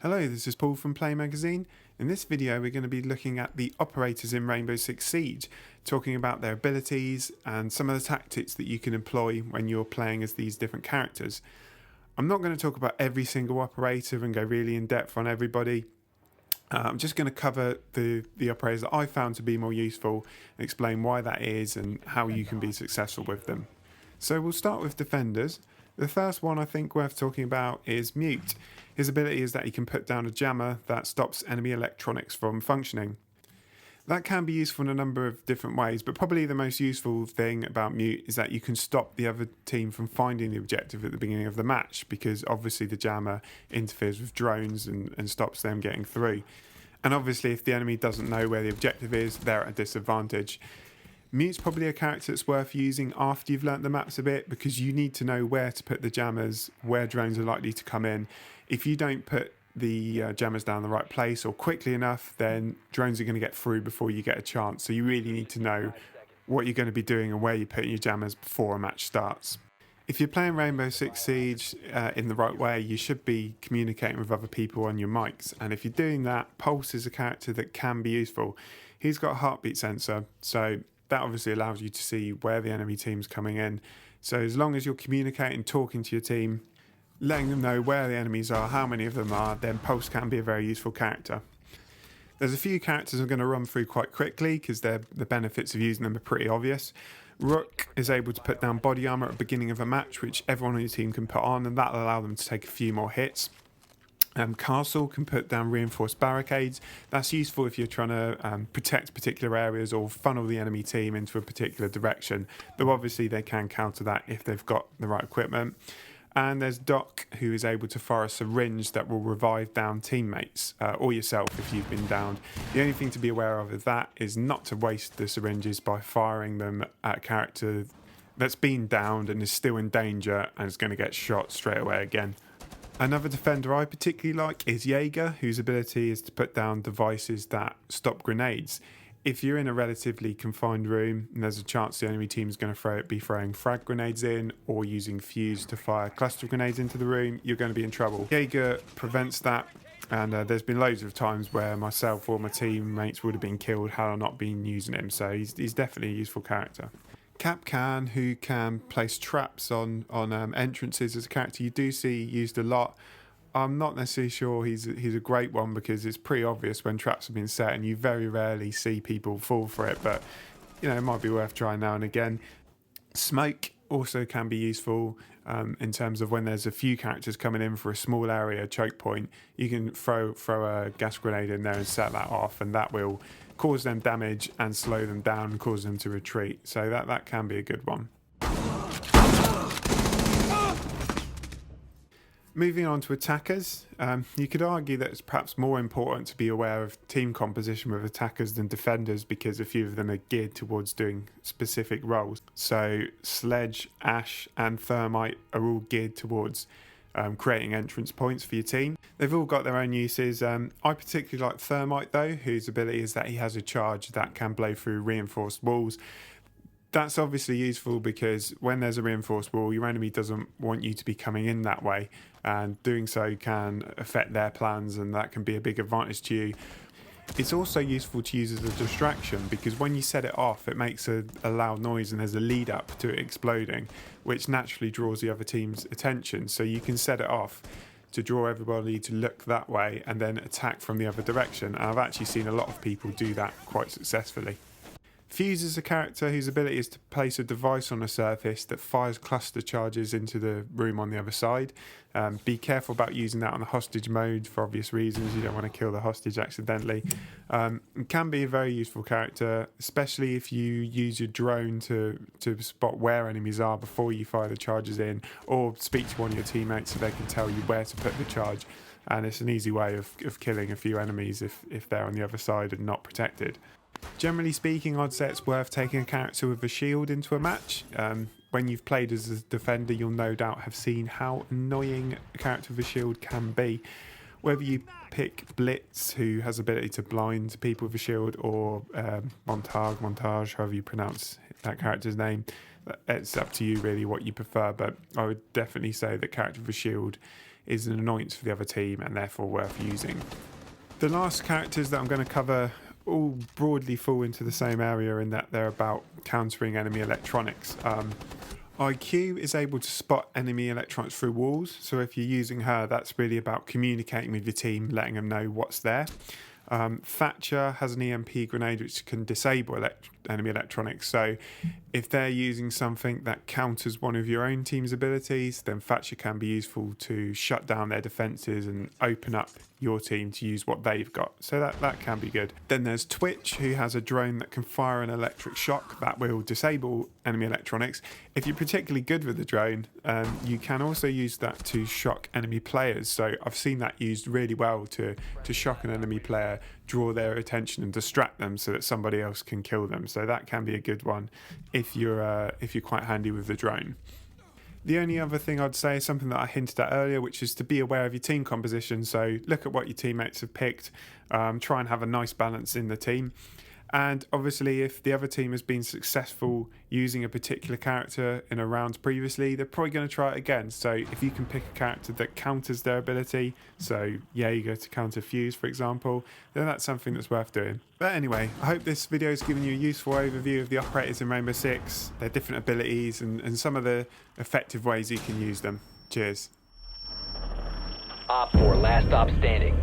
Hello, this is Paul from Play Magazine. In this video we're going to be looking at the operators in Rainbow Six Siege, talking about their abilities and some of the tactics that you can employ when you're playing as these different characters. I'm not going to talk about every single operator and go really in depth on everybody. I'm just going to cover the operators that I found to be more useful and explain why that is and how you can be successful with them. So we'll start with defenders. The first one I think worth talking about is Mute. His ability is that he can put down a jammer that stops enemy electronics from functioning. That can be useful in a number of different ways, but probably the most useful thing about Mute is that you can stop the other team from finding the objective at the beginning of the match, because obviously the jammer interferes with drones and stops them getting through. And obviously if the enemy doesn't know where the objective is, they're at a disadvantage. Mute's probably a character that's worth using after you've learnt the maps a bit, because you need to know where to put the jammers, where drones are likely to come in. If you don't put the jammers down the right place or quickly enough, then drones are going to get through before you get a chance. So you really need to know what you're going to be doing and where you're putting your jammers before a match starts. If you're playing Rainbow Six Siege in the right way, you should be communicating with other people on your mics. And if you're doing that, Pulse is a character that can be useful. He's got a heartbeat sensor, so that obviously allows you to see where the enemy team's coming in. So as long as you're communicating, talking to your team, letting them know where the enemies are, how many of them are, then Pulse can be a very useful character. There's a few characters I'm going to run through quite quickly because the benefits of using them are pretty obvious. Rook is able to put down body armor at the beginning of a match, which everyone on your team can put on, and that'll allow them to take a few more hits. Castle can put down reinforced barricades. That's useful if you're trying to protect particular areas or funnel the enemy team into a particular direction, though obviously they can counter that if they've got the right equipment. And there's Doc, who is able to fire a syringe that will revive down teammates or yourself if you've been downed. The only thing to be aware of that is not to waste the syringes by firing them at a character that's been downed and is still in danger and is going to get shot straight away again. Another defender I particularly like is Seige, whose ability is to put down devices that stop grenades. If you're in a relatively confined room and there's a chance the enemy team is going to be throwing frag grenades in or using FUZE to fire cluster grenades into the room, you're going to be in trouble. Seige prevents that, and there's been loads of times where myself or my teammates would have been killed had I not been using him, so he's definitely a useful character. KAPKAN, who can place traps on entrances, as a character you do see used a lot. I'm not necessarily sure he's a great one because it's pretty obvious when traps have been set and you very rarely see people fall for it, but you know, it might be worth trying now and again. Smoke also can be useful in terms of when there's a few characters coming in for a small area choke point. You can throw a gas grenade in there and set that off, and that will cause them damage and slow them down and cause them to retreat, so that can be a good one. Moving on to attackers, you could argue that it's perhaps more important to be aware of team composition with attackers than defenders because a few of them are geared towards doing specific roles. So Sledge, Ash and Thermite are all geared towards creating entrance points for your team. They've all got their own uses. I particularly like Thermite though, whose ability is that he has a charge that can blow through reinforced walls. That's obviously useful because when there's a reinforced wall, your enemy doesn't want you to be coming in that way, and doing so can affect their plans, and that can be a big advantage to you. It's also useful to use as a distraction because when you set it off, it makes a loud noise and there's a lead up to it exploding, which naturally draws the other team's attention. So you can set it off to draw everybody to look that way and then attack from the other direction. And I've actually seen a lot of people do that quite successfully. FUZE is a character whose ability is to place a device on a surface that fires cluster charges into the room on the other side. Be careful about using that on the hostage mode for obvious reasons. You don't want to kill the hostage accidentally. It can be a very useful character, especially if you use your drone to spot where enemies are before you fire the charges in, or speak to one of your teammates so they can tell you where to put the charge. And it's an easy way of killing a few enemies if they're on the other side and not protected. Generally speaking, I'd say it's worth taking a character with a shield into a match. When you've played as a defender, you'll no doubt have seen how annoying a character with a shield can be. Whether you pick Blitz, who has the ability to blind people with a shield, or Montage, however you pronounce that character's name, It's up to you really what you prefer, but I would definitely say that Character for Shield is an annoyance for the other team and therefore worth using. The last characters that I'm going to cover all broadly fall into the same area in that they're about countering enemy electronics. IQ is able to spot enemy electronics through walls, so if you're using her, that's really about communicating with your team, letting them know what's there. Thatcher has an EMP grenade which can disable enemy electronics, so if they're using something that counters one of your own team's abilities, then Thatcher can be useful to shut down their defences and open up your team to use what they've got, so that can be good. Then there's Twitch, who has a drone that can fire an electric shock that will disable enemy electronics. If you're particularly good with the drone, you can also use that to shock enemy players, so I've seen that used really well to shock an enemy player, draw their attention and distract them so that somebody else can kill them, so that can be a good one if you're quite handy with the drone. The only other thing I'd say is something that I hinted at earlier, which is to be aware of your team composition. So look at what your teammates have picked, try and have a nice balance in the team. And obviously if the other team has been successful using a particular character in a round previously, they're probably going to try it again. So if you can pick a character that counters their ability, so Seige to counter FUZE for example, then that's something that's worth doing. But anyway, I hope this video has given you a useful overview of the operators in Rainbow Six, their different abilities and some of the effective ways you can use them. Cheers. Op 4, last stop standing.